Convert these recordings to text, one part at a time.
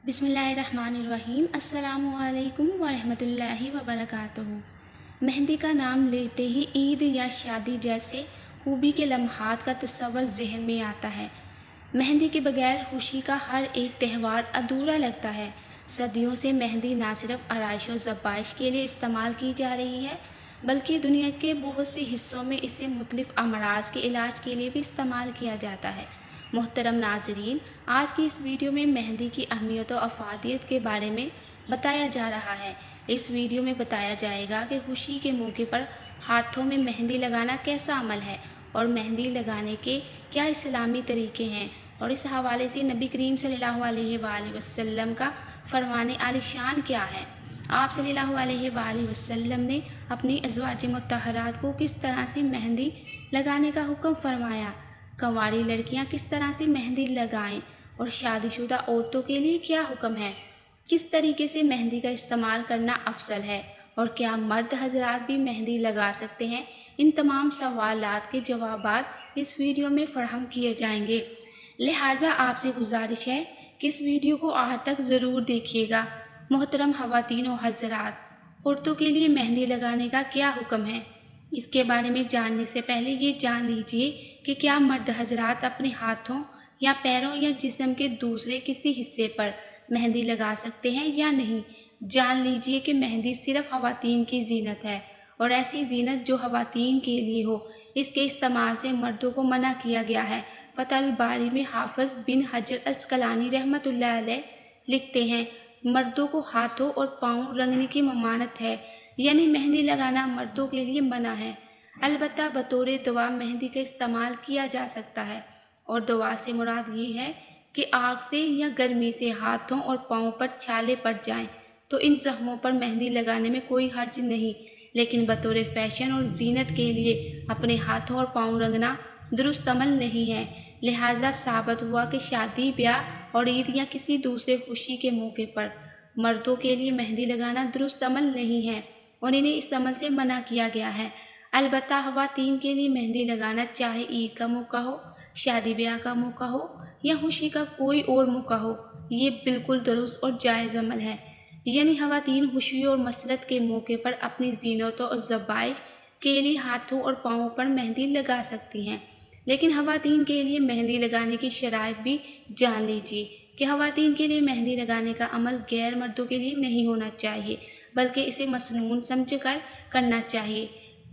بسم اللہ الرحمن الرحیم۔ السلام علیکم ورحمۃ اللہ وبرکاتہ۔ مہندی کا نام لیتے ہی عید یا شادی جیسے خوبی کے لمحات کا تصور ذہن میں آتا ہے۔ مہندی کے بغیر خوشی کا ہر ایک تہوار ادھورا لگتا ہے۔ صدیوں سے مہندی نہ صرف آرائش و ذبائش کے لیے استعمال کی جا رہی ہے بلکہ دنیا کے بہت سے حصوں میں اسے مختلف امراض کے علاج کے لیے بھی استعمال کیا جاتا ہے۔ محترم ناظرین، آج کی اس ویڈیو میں مہندی کی اہمیت و افادیت کے بارے میں بتایا جا رہا ہے۔ اس ویڈیو میں بتایا جائے گا کہ خوشی کے موقع پر ہاتھوں میں مہندی لگانا کیسا عمل ہے اور مہندی لگانے کے کیا اسلامی طریقے ہیں، اور اس حوالے سے نبی کریم صلی اللہ علیہ وآلہ وسلم کا فرمان عالی شان کیا ہے۔ آپ صلی اللہ علیہ وآلہ وسلم نے اپنی ازواج مطہرات کو کس طرح سے مہندی لگانے کا حکم فرمایا، کنواری لڑکیاں کس طرح سے مہندی لگائیں، اور شادی شدہ عورتوں کے لیے کیا حکم ہے، کس طریقے سے مہندی کا استعمال کرنا افضل ہے، اور کیا مرد حضرات بھی مہندی لگا سکتے ہیں۔ ان تمام سوالات کے جوابات اس ویڈیو میں فراہم کیے جائیں گے، لہٰذا آپ سے گزارش ہے کہ اس ویڈیو کو آخر تک ضرور دیکھیے گا۔ محترم خواتین و حضرات، عورتوں کے لیے مہندی لگانے کا کیا حکم ہے، اس کے بارے میں جاننے سے پہلے یہ جان لیجیے کہ کیا مرد حضرات اپنے ہاتھوں یا پیروں یا جسم کے دوسرے کسی حصے پر مہندی لگا سکتے ہیں یا نہیں۔ جان لیجیے کہ مہندی صرف خواتین کی زینت ہے، اور ایسی زینت جو خواتین کے لیے ہو، اس کے استعمال سے مردوں کو منع کیا گیا ہے۔ فتح الباری میں حافظ بن حجر العسقلانی رحمۃ اللہ علیہ لکھتے ہیں، مردوں کو ہاتھوں اور پاؤں رنگنے کی ممانعت ہے، یعنی مہندی لگانا مردوں کے لیے منع ہے۔ البتہ بطور دوا مہندی کا استعمال کیا جا سکتا ہے، اور دوا سے مراد یہ ہے کہ آگ سے یا گرمی سے ہاتھوں اور پاؤں پر چھالے پڑ جائیں تو ان زخموں پر مہندی لگانے میں کوئی حرج نہیں، لیکن بطور فیشن اور زینت کے لیے اپنے ہاتھوں اور پاؤں رنگنا درست عمل نہیں ہے۔ لہٰذا ثابت ہوا کہ شادی، بیاہ اور عید یا کسی دوسرے خوشی کے موقع پر مردوں کے لیے مہندی لگانا درست عمل نہیں ہے، اور انہیں اس عمل سے منع کیا گیا ہے۔ البتہ خواتین کے لیے مہندی لگانا، چاہے عید کا موقع ہو، شادی بیاہ کا موقع ہو یا خوشی کا کوئی اور موقع ہو، یہ بالکل درست اور جائز عمل ہے۔ یعنی خواتین خوشی اور مسرت کے موقع پر اپنی زینتوں اور ذبائش کے لیے ہاتھوں اور پاؤں پر مہندی لگا سکتی ہیں، لیکن خواتین کے لیے مہندی لگانے کی شرائط بھی جان لیجیے کہ خواتین کے لیے مہندی لگانے کا عمل غیر مردوں کے لیے نہیں ہونا چاہیے بلکہ اسے مسنون سمجھ کر کرنا چاہیے۔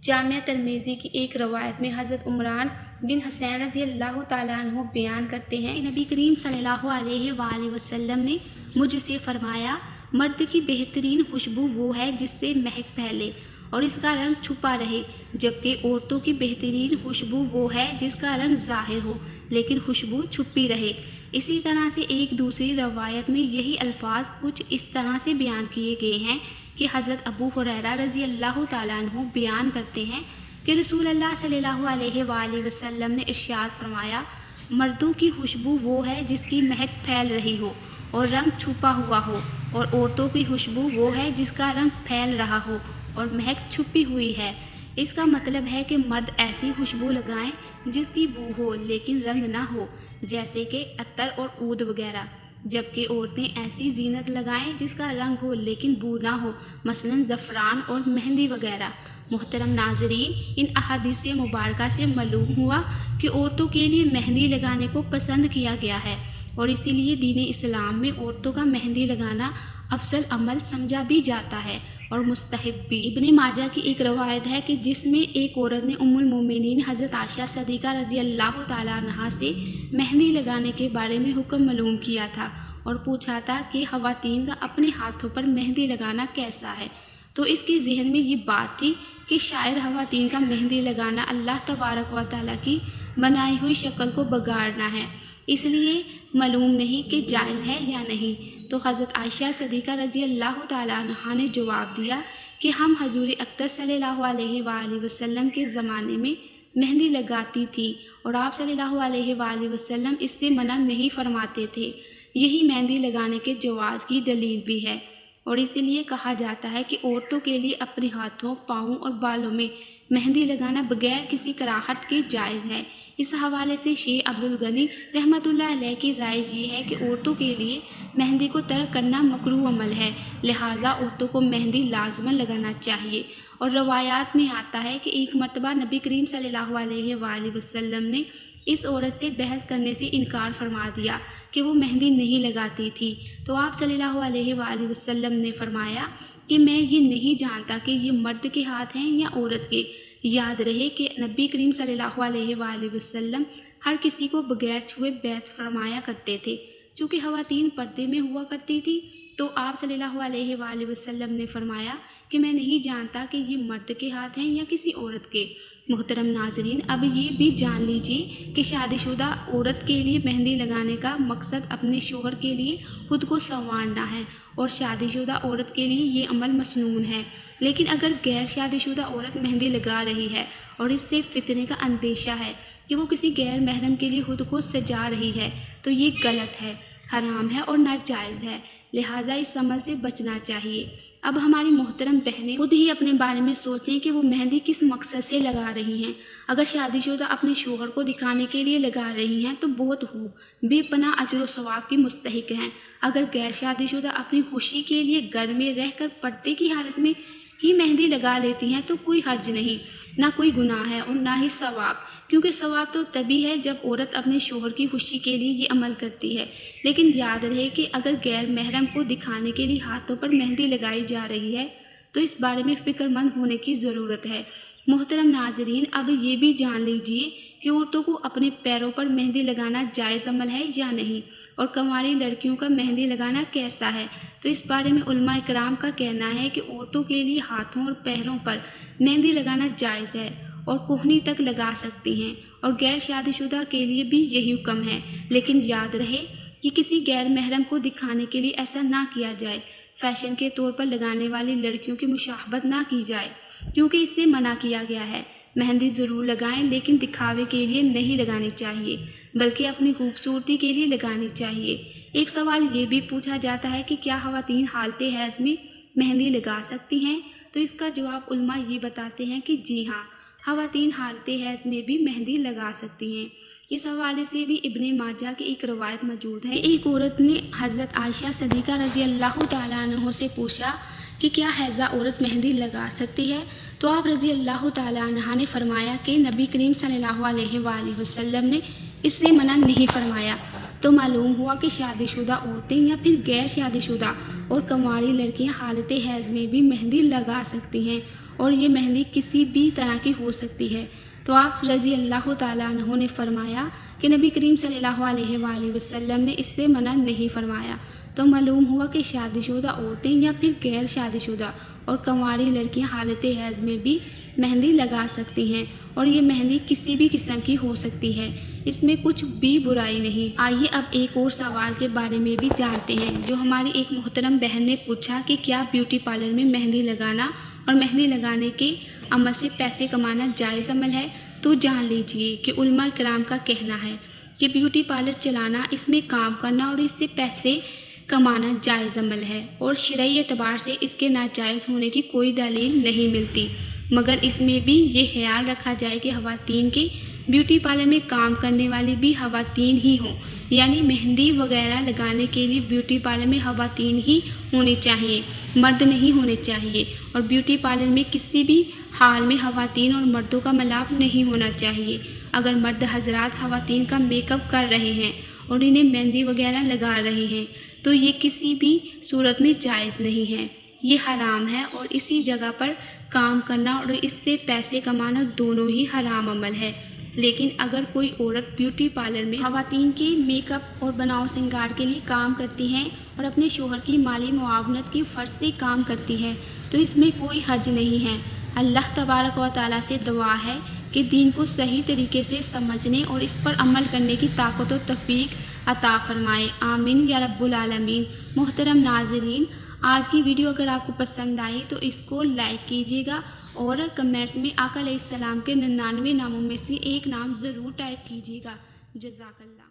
جامعہ ترمذی کی ایک روایت میں حضرت عمران بن حسین رضی اللہ تعالیٰ عنہ بیان کرتے ہیں کہ نبی کریم صلی اللہ علیہ وآلہ وسلم نے مجھ سے فرمایا، مرد کی بہترین خوشبو وہ ہے جس سے مہک پھیلے اور اس کا رنگ چھپا رہے، جبکہ عورتوں کی بہترین خوشبو وہ ہے جس کا رنگ ظاہر ہو لیکن خوشبو چھپی رہے۔ اسی طرح سے ایک دوسری روایت میں یہی الفاظ کچھ اس طرح سے بیان کیے گئے ہیں کہ حضرت ابو ہریرہ رضی اللہ تعالیٰ عنہ بیان کرتے ہیں کہ رسول اللہ صلی اللہ علیہ وآلہ وسلم نے ارشاد فرمایا، مردوں کی خوشبو وہ ہے جس کی مہک پھیل رہی ہو اور رنگ چھپا ہوا ہو، اور عورتوں کی خوشبو وہ ہے جس کا رنگ پھیل رہا ہو اور مہک چھپی ہوئی ہے۔ اس کا مطلب ہے کہ مرد ایسی خوشبو لگائیں جس کی بو ہو لیکن رنگ نہ ہو، جیسے کہ عطر اور عود وغیرہ، جبکہ عورتیں ایسی زینت لگائیں جس کا رنگ ہو لیکن بو نہ ہو، مثلاً زعفران اور مہندی وغیرہ۔ محترم ناظرین، ان احادیث مبارکہ سے معلوم ہوا کہ عورتوں کے لیے مہندی لگانے کو پسند کیا گیا ہے، اور اسی لیے دین اسلام میں عورتوں کا مہندی لگانا افضل عمل سمجھا بھی جاتا ہے اور مستحب بھی۔ ابن ماجہ کی ایک روایت ہے کہ جس میں ایک عورت نے ام المومنین حضرت عائشہ صدیقہ رضی اللہ تعالیٰ عنہا سے مہندی لگانے کے بارے میں حکم معلوم کیا تھا اور پوچھا تھا کہ خواتین کا اپنے ہاتھوں پر مہندی لگانا کیسا ہے، تو اس کے ذہن میں یہ بات تھی کہ شاید خواتین کا مہندی لگانا اللہ تبارک و تعالیٰ کی بنائی ہوئی شکل کو بگاڑنا ہے، اس لیے معلوم نہیں کہ جائز ہے یا نہیں۔ تو حضرت عائشہ صدیقہ رضی اللہ تعالیٰ عنہا نے جواب دیا کہ ہم حضور اقدس صلی اللہ علیہ وآلہ وسلم کے زمانے میں مہندی لگاتی تھی اور آپ صلی اللہ علیہ وآلہ وسلم اس سے منع نہیں فرماتے تھے، یہی مہندی لگانے کے جواز کی دلیل بھی ہے۔ اور اسی لیے کہا جاتا ہے کہ عورتوں کے لیے اپنے ہاتھوں، پاؤں اور بالوں میں مہندی لگانا بغیر کسی کراہٹ کے جائز ہے۔ اس حوالے سے شیخ عبد الغنی رحمۃ اللہ علیہ کی رائے یہ ہے کہ عورتوں کے لیے مہندی کو ترک کرنا مکروہ عمل ہے، لہٰذا عورتوں کو مہندی لازماً لگانا چاہیے۔ اور روایات میں آتا ہے کہ ایک مرتبہ نبی کریم صلی اللہ علیہ وآلہ وسلم نے اس عورت سے بحث کرنے سے انکار فرما دیا کہ وہ مہندی نہیں لگاتی تھی، تو آپ صلی اللہ علیہ وآلہ وسلم نے فرمایا کہ میں یہ نہیں جانتا کہ یہ مرد کے ہاتھ ہیں یا عورت کے۔ یاد رہے کہ نبی کریم صلی اللہ علیہ وآلہ وسلم ہر کسی کو بغیر چھوئے بیعت فرمایا کرتے تھے۔ چونکہ خواتین پردے میں ہوا کرتی تھی تو آپ صلی اللہ علیہ وآلہ وسلم نے فرمایا کہ میں نہیں جانتا کہ یہ مرد کے ہاتھ ہیں یا کسی عورت کے۔ محترم ناظرین، اب یہ بھی جان لیجیے کہ شادی شدہ عورت کے لیے مہندی لگانے کا مقصد اپنے شوہر کے لیے خود کو سنوارنا ہے، اور شادی شدہ عورت کے لیے یہ عمل مسنون ہے۔ لیکن اگر غیر شادی شدہ عورت مہندی لگا رہی ہے اور اس سے فتنے کا اندیشہ ہے کہ وہ کسی غیر محرم کے لیے خود کو سجا رہی ہے تو یہ غلط ہے، حرام ہے اور ناجائز ہے، لہٰذا اس عمل سے بچنا چاہیے۔ اب ہماری محترم بہنیں خود ہی اپنے بارے میں سوچیں کہ وہ مہندی کس مقصد سے لگا رہی ہیں۔ اگر شادی شدہ اپنے شوہر کو دکھانے کے لیے لگا رہی ہیں تو بہت خوب، بے پناہ اجر و ثواب کی مستحق ہیں۔ اگر غیر شادی شدہ اپنی خوشی کے لیے گھر میں رہ کر پردے کی حالت میں ہی مہندی لگا لیتی ہیں تو کوئی حرج نہیں، نہ کوئی گناہ ہے اور نہ ہی ثواب، کیونکہ ثواب تو تبھی ہے جب عورت اپنے شوہر کی خوشی کے لیے یہ عمل کرتی ہے۔ لیکن یاد رہے کہ اگر غیر محرم کو دکھانے کے لیے ہاتھوں پر مہندی لگائی جا رہی ہے تو اس بارے میں فکر مند ہونے کی ضرورت ہے۔ محترم ناظرین، اب یہ بھی جان لیجیے کہ عورتوں کو اپنے پیروں پر مہندی لگانا جائز عمل ہے یا نہیں، اور کنواری لڑکیوں کا مہندی لگانا کیسا ہے۔ تو اس بارے میں علماء کرام کا کہنا ہے کہ عورتوں کے لیے ہاتھوں اور پیروں پر مہندی لگانا جائز ہے اور کہنی تک لگا سکتی ہیں، اور غیر شادی شدہ کے لیے بھی یہی حکم ہے۔ لیکن یاد رہے کہ کسی غیر محرم کو دکھانے کے لیے ایسا نہ کیا جائے، فیشن کے طور پر لگانے والی لڑکیوں کی مشابہت نہ کی جائے، کیونکہ اس سے منع کیا گیا ہے۔ مہندی ضرور لگائیں لیکن دکھاوے کے لیے نہیں لگانی چاہیے، بلکہ اپنی خوبصورتی کے لیے لگانی چاہیے۔ ایک سوال یہ بھی پوچھا جاتا ہے کہ کیا خواتین حالت حیض میں مہندی لگا سکتی ہیں؟ تو اس کا جواب علماء یہ بتاتے ہیں کہ جی ہاں، خواتین حالت حیض میں بھی مہندی لگا سکتی ہیں۔ اس حوالے سے بھی ابن ماجہ کی ایک روایت موجود ہے کہ ایک عورت نے حضرت عائشہ صدیقہ رضی اللہ تعالیٰ عنہ سے پوچھا کہ کیا حائضہ عورت مہندی لگا سکتی ہے؟ تو آپ رضی اللہ تعالیٰ عنہ نے فرمایا کہ نبی کریم صلی اللہ علیہ وآلہ وسلم نے اس سے منع نہیں فرمایا۔ تو معلوم ہوا کہ شادی شدہ عورتیں یا پھر غیر شادی شدہ اور کنواری لڑکیاں حالت حیض میں بھی مہندی لگا سکتی ہیں، اور یہ مہندی کسی بھی طرح کی ہو سکتی ہے۔ تو آپ رضی اللہ تعالیٰ عنہ نے فرمایا کہ نبی کریم صلی اللہ علیہ وآلہ وسلم نے اس سے منع نہیں فرمایا۔ تو معلوم ہوا کہ شادی شدہ عورتیں یا پھر غیر شادی شدہ اور کنواری لڑکیاں حالت حیض میں بھی مہندی لگا سکتی ہیں، اور یہ مہندی کسی بھی قسم کی ہو سکتی ہے، اس میں کچھ بھی برائی نہیں۔ آئیے اب ایک اور سوال کے بارے میں بھی جانتے ہیں جو ہماری ایک محترم بہن نے پوچھا کہ کیا بیوٹی پارلر میں مہندی لگانا اور مہندی لگانے کے عمل سے پیسے کمانا جائز عمل ہے؟ تو جان لیجیے کہ علماء کرام کا کہنا ہے کہ بیوٹی پارلر چلانا، اس میں کام کرنا اور اس سے پیسے کمانا جائز عمل ہے، اور شرعی اعتبار سے اس کے ناجائز ہونے کی کوئی دلیل نہیں ملتی، مگر اس میں بھی یہ خیال رکھا جائے کہ خواتین کے بیوٹی پارلر میں کام کرنے والی بھی خواتین ہی ہوں، یعنی مہندی وغیرہ لگانے کے لیے بیوٹی پارلر میں خواتین ہی ہونی چاہیے، مرد نہیں ہونے چاہیے، اور بیوٹی پارلر میں کسی بھی حال میں خواتین اور مردوں کا ملاپ نہیں ہونا چاہیے۔ اگر مرد حضرات خواتین کا میک اپ کر رہے ہیں اور انہیں مہندی وغیرہ لگا رہے ہیں تو یہ کسی بھی صورت میں جائز نہیں ہے، یہ حرام ہے، اور اسی جگہ پر کام کرنا اور اس سے پیسے کمانا دونوں ہی حرام عمل ہے۔ لیکن اگر کوئی عورت بیوٹی پارلر میں خواتین کی میک اپ اور بناؤ سنگار کے لیے کام کرتی ہیں اور اپنے شوہر کی مالی معاونت کی فرض سے کام کرتی ہے تو اس میں کوئی حرج نہیں ہے۔ اللہ تبارک و تعالیٰ سے دعا ہے کہ دین کو صحیح طریقے سے سمجھنے اور اس پر عمل کرنے کی طاقت و توفیق عطا فرمائے، آمین یا رب العالمین۔ محترم ناظرین، آج کی ویڈیو اگر آپ کو پسند آئی تو اس کو لائک کیجیے گا، اور کمنٹس میں آقا علیہ السلام کے 99 ناموں میں سے ایک نام ضرور ٹائپ کیجیے گا۔ جزاک اللہ۔